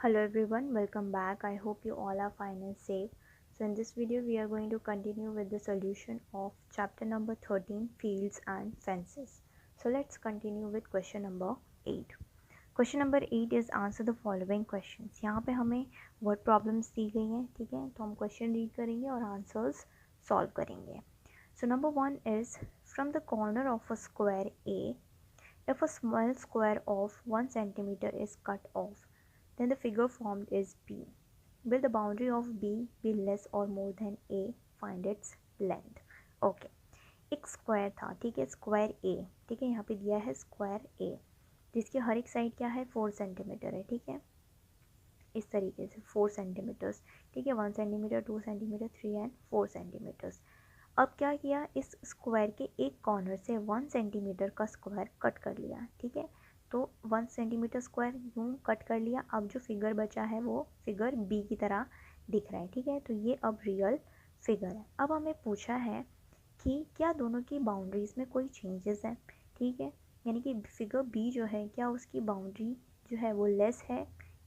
Hello everyone, welcome back. I hope you all are fine and safe. So in this video we are going to continue with the solution of chapter number 13, fields and fences. So let's continue with question number 8. Question number 8 is answer the following questions. यहाँ पे हमें word problems दी गई हैं, ठीक है, तो हम question read करेंगे और answers solve करेंगे. So number 1 is from the corner of a square A, if a small square of 1 centimeter is cut off, then the figure formed is B. Will the boundary of B be less or more than A? Find its length. Okay. एक square था, ठीक है, square ए, ठीक है, यहाँ पे दिया है स्क्वायर ए जिसकी हर एक साइड क्या है 4 सेंटीमीटर है, ठीक है, इस तरीके से 4 सेंटीमीटर्स, ठीक है, 1 सेंटीमीटर 2 सेंटीमीटर 3 एंड 4 सेंटीमीटर्स. अब क्या किया, इस स्क्वायर के एक कॉर्नर से 1 सेंटीमीटर का स्क्वायर कट कर लिया, ठीक है, तो 1 सेंटीमीटर स्क्वायर यूँ कट कर लिया. अब जो फिगर बचा है वो फिगर बी की तरह दिख रहा है, ठीक है, तो ये अब रियल फिगर है. अब हमें पूछा है कि क्या दोनों की बाउंड्रीज़ में कोई चेंजेस हैं, ठीक है, यानी कि फिगर बी जो है क्या उसकी बाउंड्री जो है वो लेस है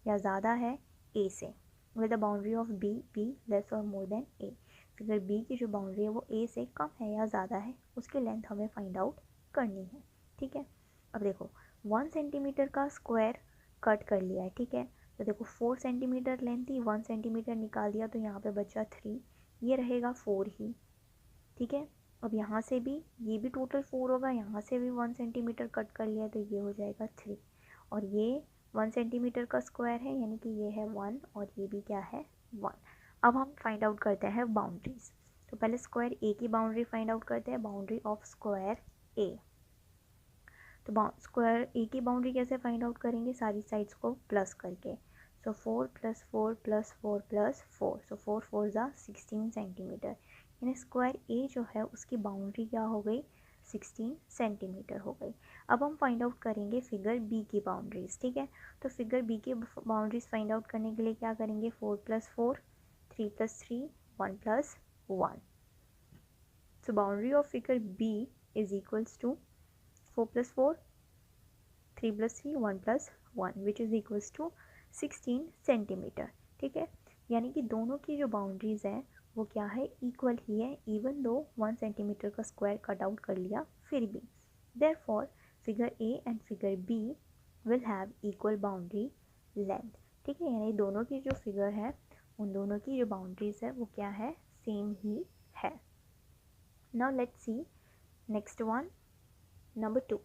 या ज़्यादा है ए से. With the boundary of B B less और more than A. Figure B की जो बाउंड्री है वो ए से कम है या ज़्यादा है, उसकी लेंथ हमें फाइंड आउट करनी है, ठीक है. अब देखो 1 सेंटीमीटर का स्क्वायर कट कर लिया है, ठीक है, तो देखो 4 सेंटीमीटर लेंथ थी, 1 सेंटीमीटर निकाल दिया तो यहाँ पे बचा 3, ये रहेगा 4 ही, ठीक है. अब यहाँ से भी ये भी टोटल 4 होगा, यहाँ से भी 1 सेंटीमीटर कट कर लिया तो ये हो जाएगा 3, और ये 1 सेंटीमीटर का स्क्वायर है यानी कि ये है 1 और ये भी क्या है 1. अब हम फाइंड आउट करते हैं बाउंड्रीज. तो पहले स्क्वायर ए की बाउंड्री फाइंड आउट करते हैं, बाउंड्री ऑफ स्क्वायर ए. तो स्क्वायर ए की बाउंड्री कैसे फाइंड आउट करेंगे, सारी साइड्स को प्लस करके. सो 4 + 4 + 4 + 4, सो 4 4 ज़ा 16 सेंटीमीटर, यानी स्क्वायर ए जो है उसकी बाउंड्री क्या हो गई 16 सेंटीमीटर हो गई. अब हम फाइंड आउट करेंगे फिगर बी की बाउंड्रीज, ठीक है. तो फिगर बी की बाउंड्रीज फाइंड आउट करने के लिए क्या करेंगे, 4 + 4 3 + 3 1 + 1. So boundary of figure B is equals to 4 + 4 3 + 3 1 + 1 which is equals to 16 centimetre, ठीक है. यानी कि दोनों की जो बाउंड्रीज़ हैं वो क्या है इक्वल ही है, इवन दो 1 सेंटीमीटर का स्क्वायर कट आउट कर लिया फिर भी. Therefore figure A and figure B will have equal boundary length, ठीक है, यानी दोनों की जो फिगर है उन दोनों की जो बाउंड्रीज़ है वो क्या है सेम ही है. Now let's C next one, number 2.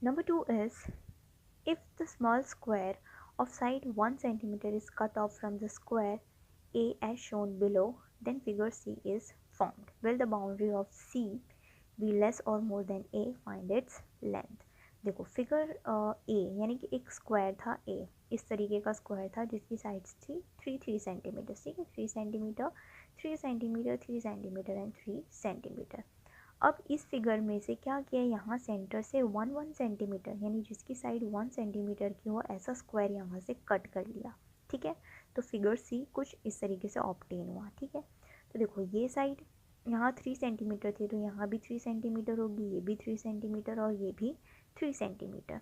Number 2 is if the small square of side 1 centimeter is cut off from the square A as shown below, then figure C is formed. Will the boundary of C be less or more than A? Find its length. देखो figure A यानी कि एक square था ए, इस तरीके का square था जिसकी साइड्स थी 3 सेंटीमीटर, ठीक है, 3 centimetre 3 centimetre 3 centimetre and 3 centimetre. अब इस फिगर में से क्या किया, यहाँ सेंटर से 1 सेंटीमीटर यानी जिसकी साइड 1 सेंटीमीटर की हो ऐसा स्क्वायर यहाँ से कट कर लिया, ठीक है. तो फिगर सी कुछ इस तरीके से ऑब्टेन हुआ, ठीक है. तो देखो ये साइड यहाँ 3 सेंटीमीटर थी तो यहाँ भी 3 सेंटीमीटर होगी, ये भी 3 सेंटीमीटर और ये भी 3 सेंटीमीटर.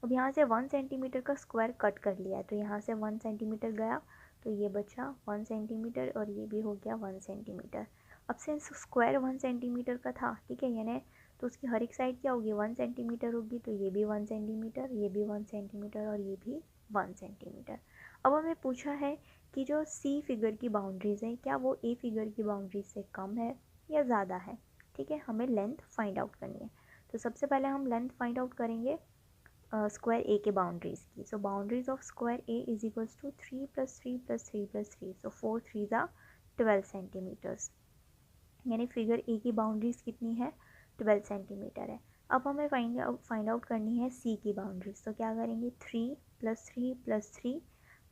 अब यहाँ से 1 सेंटीमीटर का स्क्वायर कट कर लिया तो यहाँ से 1 सेंटीमीटर गया तो ये बचा 1 सेंटीमीटर और ये भी हो गया 1 सेंटीमीटर. अब सिंस स्क्वायर 1 सेंटीमीटर का था, ठीक है, यानी तो उसकी हर एक साइड क्या होगी 1 सेंटीमीटर होगी, तो ये भी 1 सेंटीमीटर ये भी 1 सेंटीमीटर और ये भी 1 सेंटीमीटर. अब हमें पूछा है कि जो सी फिगर की बाउंड्रीज़ है क्या वो ए फिगर की बाउंड्रीज से कम है या ज़्यादा है, ठीक है, हमें लेंथ फाइंड आउट करनी है. तो सबसे पहले हम लेंथ फाइंड आउट करेंगे स्क्वायर ए के बाउंड्रीज़ की. So boundaries of square A is equals to 3 + 3 + 3 + 3, so 4 3 ज़ा 12 सेंटीमीटर्स, यानी फिगर ए की बाउंड्रीज कितनी है 12 सेंटीमीटर है. अब हमें फाइंड आउट करनी है सी की बाउंड्रीज. तो क्या करेंगे 3 + 3 + 3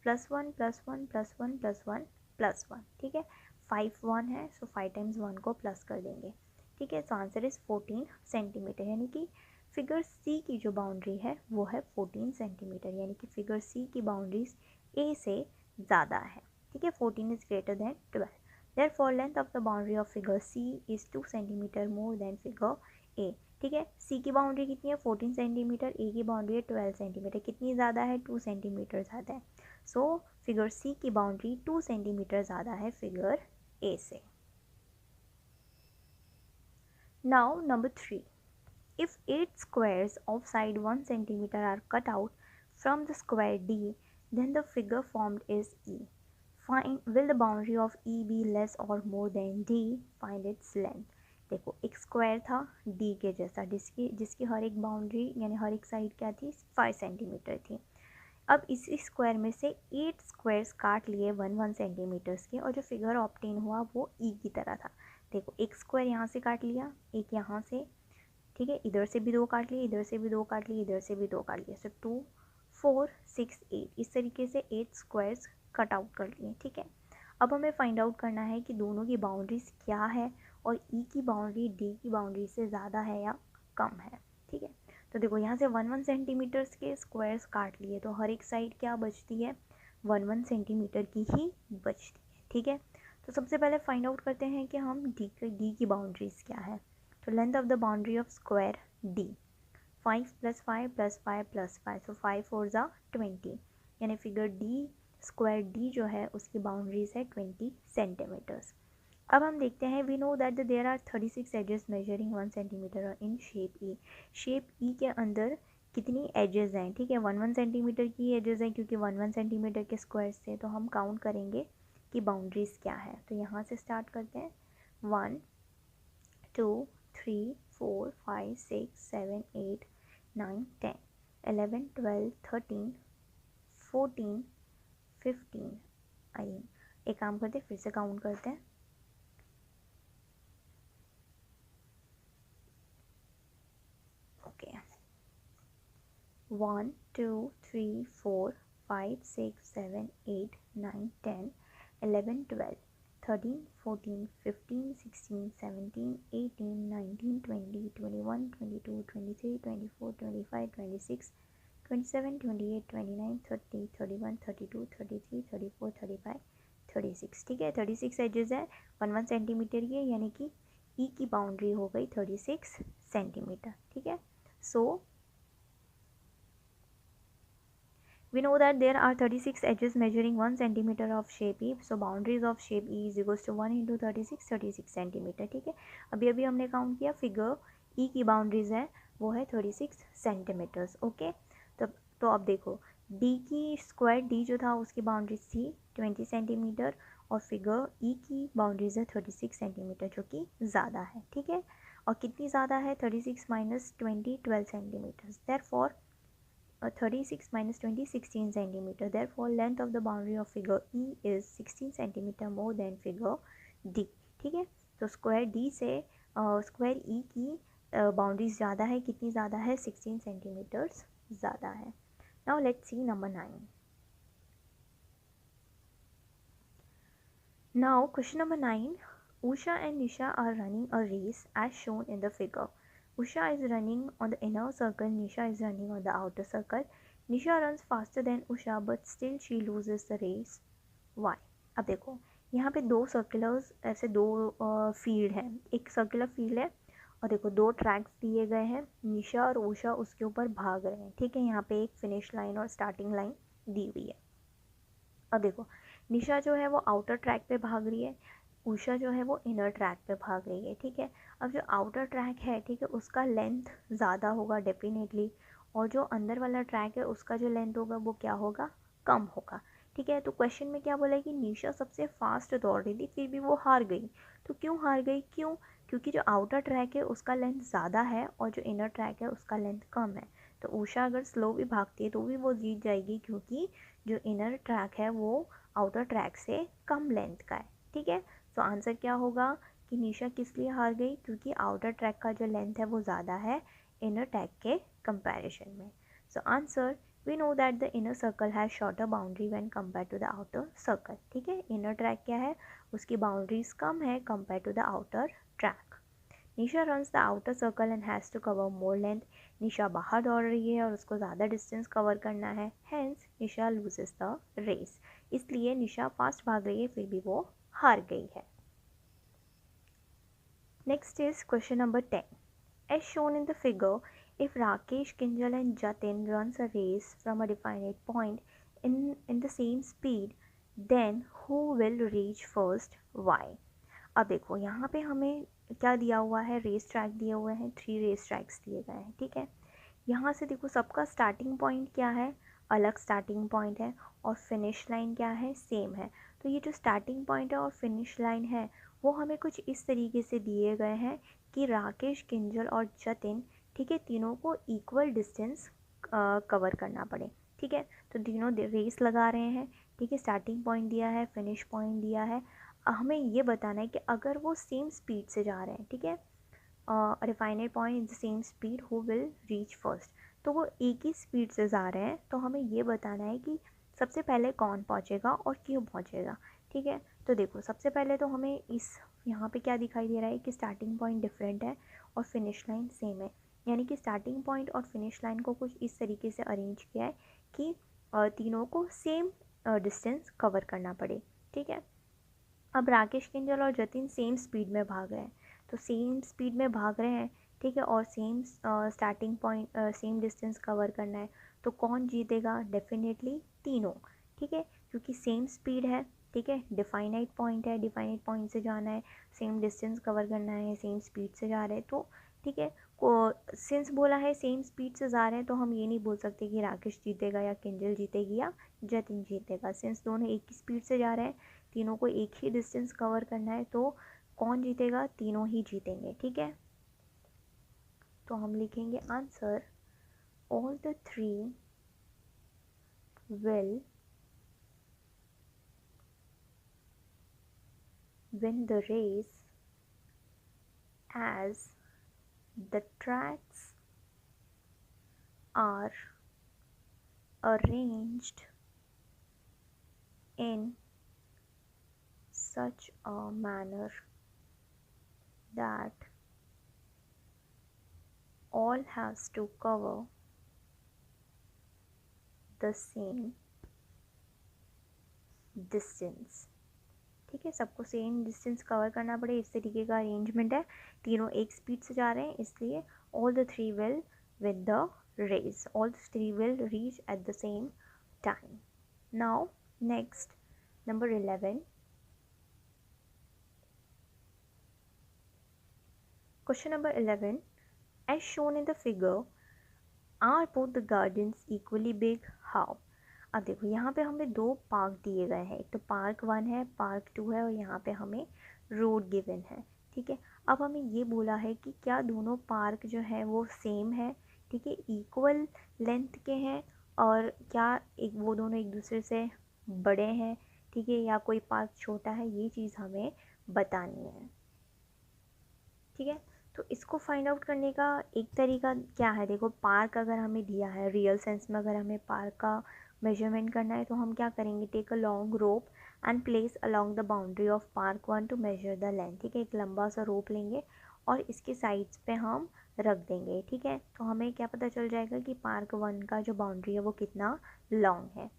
+1 +1 +1 +1 +1, ठीक है, 5 1 है सो 5 टाइम्स 1 को प्लस कर देंगे, ठीक है. सो आंसर इज़ 14 सेंटीमीटर, यानी कि फिगर सी की जो बाउंड्री है वो है 14 सेंटीमीटर, यानी कि फिगर सी की बाउंड्रीज ए से ज़्यादा है, ठीक है, 14 is greater than 12. Therefore, length of the boundary of figure C is 2 cm more than figure A. ठीक है। सी की बाउंड्री कितनी है 14 सेंटीमीटर, ए की बाउंड्री है 12 सेंटीमीटर, कितनी ज़्यादा है 2 सेंटीमीटर ज़्यादा है। सो फिगर सी की बाउंड्री 2 सेंटीमीटर ज़्यादा है फिगर ए से। Now number 3, if 8 squares of side 1 centimeter are cut out from the square D, then the figure formed is E. Find will the boundary of E be less or more than D? Find its length. देखो एक square था D के जैसा जिसकी हर एक boundary यानी हर एक side क्या थी 5 सेंटीमीटर थी। अब इसी स्क्वायर में से 8 स्क्वायर्स काट लिए 1 सेंटीमीटर्स के और जो फिगर ऑब्टेन हुआ वो E की तरह था। देखो एक स्क्वायर यहाँ से काट लिया, एक यहाँ से, ठीक है, इधर से भी 2 काट लिए, इधर से भी 2 काट लिए, इधर से भी 2 काट लिए। सो 2 4 6 8 इस तरीके से 8 स्क्वायर्स कट आउट कर लिए। ठीक है, अब हमें फाइंड आउट करना है कि दोनों की बाउंड्रीज क्या है और ई की बाउंड्री डी की बाउंड्री से ज़्यादा है या कम है। ठीक है, तो देखो यहाँ से 1 सेंटीमीटर्स के स्क्वायर्स काट लिए तो हर एक साइड क्या बचती है 1 सेंटीमीटर की ही बचती है। ठीक है, तो सबसे पहले फाइंड आउट करते हैं कि हम डी की बाउंड्रीज क्या है। तो length of the boundary of square D 5 + 5 + 5 + 5, सो 5 4 ज़ा 20, यानी फिगर डी स्क्वायर डी जो है उसकी बाउंड्रीज है 20 सेंटीमीटर्स। अब हम देखते हैं we know that there are 36 edges measuring 1 centimetre in shape E. Shape E के अंदर कितनी एजेस हैं, ठीक है 1 सेंटीमीटर की एजेस हैं क्योंकि 1 सेंटीमीटर के स्क्वायर्स थे, तो हम काउंट करेंगे कि बाउंड्रीज क्या है। तो यहाँ से स्टार्ट करते हैं 1 2 3 4 5 6 7 8 9 10 11 12 13 14 15। आई एक काम करते हैं फिर से काउंट करते हैं। ओके 1 2 3 4 5 6 7 8 9 10 11 12 13 14 15 16 17 18 19 20 21 22 23 24 25 26 27 28 29 30 31 32 33 34 35 36। ठीक है, 36 एजेस है 1 सेंटीमीटर की, यानी कि ई की बाउंड्री हो गई 36 सेंटीमीटर। ठीक है, सो we know that there are 36 edges measuring 1 centimeter of shape E, so boundaries of shape E is equals to 1 into 36 centimetre. ठीक है, अभी हमने काउंट किया फिगर E की बाउंड्रीज है वो है 36 सेंटीमीटर्स। ओके, तो अब देखो D की स्क्वायर D जो था उसकी बाउंड्रीज थी 20 सेंटीमीटर और फिगर E की बाउंड्रीज है 36 सेंटीमीटर जो कि ज़्यादा है। ठीक है, और कितनी ज़्यादा है 36 minus 20 12 centimetre, therefore 36 minus 20 16 centimeter, therefore length of the boundary of figure E is 16 centimeter more than figure D। ठीक है, तो स्क्वायर D से स्क्वायर E की बाउंड्रीज ज़्यादा है, कितनी ज़्यादा है 16 सेंटीमीटर्स ज़्यादा है। Now let's see number 9। Now question number 9, Usha and Nisha are running a race as shown in the figure. Usha is running on the inner circle, Nisha is running on the outer circle. Nisha runs faster than Usha but still she loses the race. Why? अब देखो यहाँ पे दो circulars ऐसे दो field है, एक circular field है और देखो दो ट्रैक्स दिए गए हैं, निशा और उषा उसके ऊपर भाग रहे हैं। ठीक है, यहाँ पे एक फिनिश लाइन और स्टार्टिंग लाइन दी हुई है। अब देखो निशा जो है वो आउटर ट्रैक पे भाग रही है, उषा जो है वो इनर ट्रैक पे भाग रही है। ठीक है, अब जो आउटर ट्रैक है ठीक है उसका लेंथ ज़्यादा होगा डेफिनेटली, और जो अंदर वाला ट्रैक है उसका जो लेंथ होगा वो क्या होगा कम होगा। ठीक है, तो क्वेश्चन में क्या बोला है कि निशा सबसे फास्ट दौड़ रही थी फिर भी वो हार गई। तो क्यों हार गई, क्यों, क्योंकि जो आउटर ट्रैक है उसका लेंथ ज़्यादा है और जो इनर ट्रैक है उसका लेंथ कम है। तो उषा अगर स्लो भी भागती है तो भी वो जीत जाएगी क्योंकि जो इनर ट्रैक है वो आउटर ट्रैक से कम लेंथ का है। ठीक है, तो आंसर क्या होगा कि निशा किस लिए हार गई, क्योंकि आउटर ट्रैक का जो लेंथ है वो ज़्यादा है इनर ट्रैक के कंपैरिजन में। So answer we know that the inner circle has shorter boundary when compare to the outer circle. ठीक है, इनर ट्रैक क्या है उसकी बाउंड्रीज कम है compare to the outer track. Nisha runs the outer circle and has to cover more length. Nisha बाहर दौड़ रही है और उसको ज़्यादा डिस्टेंस कवर करना है, hence Nisha loses the race. इसलिए निशा फास्ट भाग रही है फिर भी वो हार गई है। Next is question number 10। As shown in the figure, if Rakesh, Kinjal and Jatin runs a race from a definite point in the same speed, then who will reach first? Why? अब देखो यहाँ पे हमें क्या दिया हुआ है, race track दिए हुए हैं, 3 रेस ट्रैक्स दिए गए हैं, ठीक है। यहाँ से देखो सबका स्टार्टिंग पॉइंट क्या है, अलग स्टार्टिंग पॉइंट है, और फिनिश लाइन क्या है, सेम है। तो ये जो स्टार्टिंग पॉइंट है और फिनिश लाइन है वो हमें कुछ इस तरीके से दिए गए हैं कि राकेश, किंजल और जतिन, ठीक है, तीनों को इक्वल डिस्टेंस कवर करना पड़े, ठीक है। तो तीनों रेस लगा रहे हैं, ठीक है, स्टार्टिंग पॉइंट दिया है, फिनिश पॉइंट दिया है। हमें ये बताना है कि अगर वो सेम स्पीड से जा रहे हैं, ठीक है, refined point in the same speed, who will reach first. तो वो एक ही स्पीड से जा रहे हैं, तो हमें ये बताना है कि सबसे पहले कौन पहुंचेगा और क्यों पहुंचेगा, ठीक है। तो देखो सबसे पहले तो हमें इस यहाँ पे क्या दिखाई दे रहा है कि स्टार्टिंग पॉइंट डिफरेंट है और फिनिश लाइन सेम है, यानी कि स्टार्टिंग पॉइंट और फिनिश लाइन को कुछ इस तरीके से अरेंज किया है कि तीनों को सेम डिस्टेंस कवर करना पड़े, ठीक है। अब राकेश, किंजल और जतिन सेम स्पीड में भाग रहे हैं, तो सेम स्पीड में भाग रहे हैं, ठीक है, और same starting point, same distance cover करना है। तो कौन जीतेगा? डेफिनेटली तीनों, ठीक है, क्योंकि सेम स्पीड है, ठीक है, डिफाइनाइट पॉइंट है, डिफाइनाइट पॉइंट से जाना है, सेम डिस्टेंस कवर करना है, सेम स्पीड से जा रहे हैं, तो ठीक है। को सिंस बोला है सेम स्पीड से जा रहे हैं, तो हम ये नहीं बोल सकते कि राकेश जीतेगा या किंजल जीतेगी या जतिन जीतेगा। सिंस दोनों एक ही स्पीड से जा रहे हैं, तीनों को एक ही डिस्टेंस कवर करना है, तो कौन जीतेगा? तीनों ही जीतेंगे, ठीक है। तो हम लिखेंगे answer, all the three will win the race as the tracks are arranged in such a manner that all has to cover the same distance, ठीक है, सबको सेम डिस्टेंस कवर करना पड़े, इस तरीके का अरेंजमेंट है। तीनों एक स्पीड से जा रहे हैं, इसलिए all the three will win the race, all the three will reach at the same time. Now next, number 11, question number 11, as shown in the figure, are both the gardens equally big? How? अब देखो यहाँ पे हमें दो park दिए गए हैं, एक तो पार्क 1 है, पार्क 2 है, और यहाँ पे हमें रोड गिवन है, ठीक है। अब हमें ये बोला है कि क्या दोनों पार्क जो है वो सेम है, ठीक है, इक्वल लेंथ के हैं, और क्या एक वो दोनों एक दूसरे से बड़े हैं, ठीक है, या कोई पार्क छोटा है, ये चीज़ हमें बतानी है, ठीक है। तो इसको फाइंड आउट करने का एक तरीका क्या है, देखो पार्क अगर हमें दिया है, रियल सेंस में अगर हमें पार्क का मेजरमेंट करना है, तो हम क्या करेंगे, take a long rope and place along the boundary of park 1 to measure the length, ठीक है, एक लंबा सा रोप लेंगे और इसके साइड्स पे हम रख देंगे, ठीक है। तो हमें क्या पता चल जाएगा कि पार्क 1 का जो बाउंड्री है वो कितना लॉन्ग है।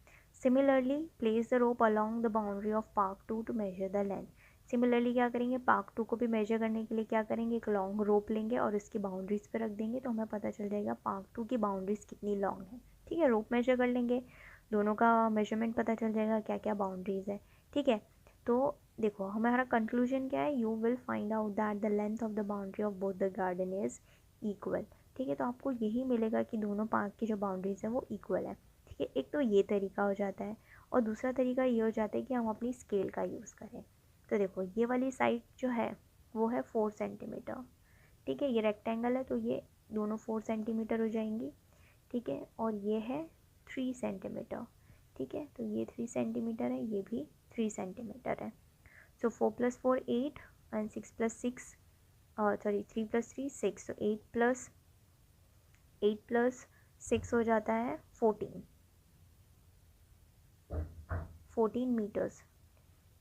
Similarly place the rope along the boundary of park 2 to measure the length. Similarly क्या करेंगे, पार्क 2 को भी मेजर करने के लिए क्या करेंगे, एक लॉन्ग रोप लेंगे और इसकी बाउंड्रीज पे रख देंगे, तो हमें पता चल जाएगा पार्क 2 की बाउंड्रीज कितनी लॉन्ग है, ठीक है। रोप मेजर कर लेंगे, दोनों का मेजरमेंट पता चल जाएगा क्या क्या बाउंड्रीज है, ठीक है। तो देखो हमारा कंक्लूजन क्या है, you will find out that the length of the boundary of both the garden is equal, ठीक है। तो आपको यही मिलेगा कि दोनों पार्क की जो बाउंड्रीज है वो इक्वल है, ठीक है। एक तो ये तरीका हो जाता है, और दूसरा तरीका ये हो जाता है कि हम अपनी स्केल का यूज़ करें। तो देखो ये वाली साइड जो है वो है 4 सेंटीमीटर, ठीक है, ये रेक्टेंगल है तो ये दोनों 4 सेंटीमीटर हो जाएंगी, ठीक है, और ये है 3 सेंटीमीटर, ठीक है, तो ये 3 सेंटीमीटर है, ये भी 3 सेंटीमीटर है। सो 4 + 4 8 एंड 6 + 6 सॉरी 3 + 3 6, तो 8 + 6 हो जाता है 14 मीटर्स,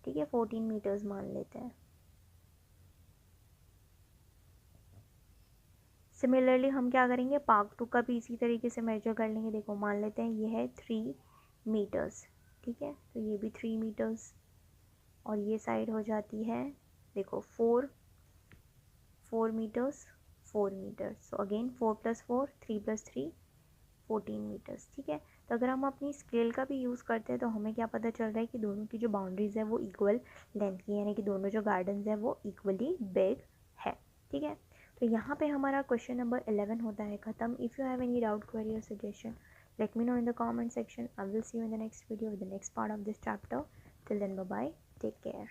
ठीक है, 14 मीटर्स मान लेते हैं। सिमिलरली हम क्या करेंगे, पार्क 2 का भी इसी तरीके से मेजर कर लेंगे। देखो मान लेते हैं ये है 3 मीटर्स, ठीक है, तो ये भी 3 मीटर्स, और ये साइड हो जाती है देखो 4 metres 4 metres. So again 4 + 4 3 + 3 14 metres. ठीक है, तो अगर हम अपनी स्केल का भी यूज़ करते हैं तो हमें क्या पता चल रहा है कि दोनों की जो बाउंड्रीज़ है वो इक्वल लेंथ की, यानी कि दोनों जो गार्डन्स है वो इक्वली बिग है। ठीक है, तो यहाँ पे हमारा क्वेश्चन नंबर 11 होता है ख़त्म। If you have any doubt, query और suggestion, let me know in the comment section. I will see you in the next video with the next part of this chapter. Till then, bye bye, take care.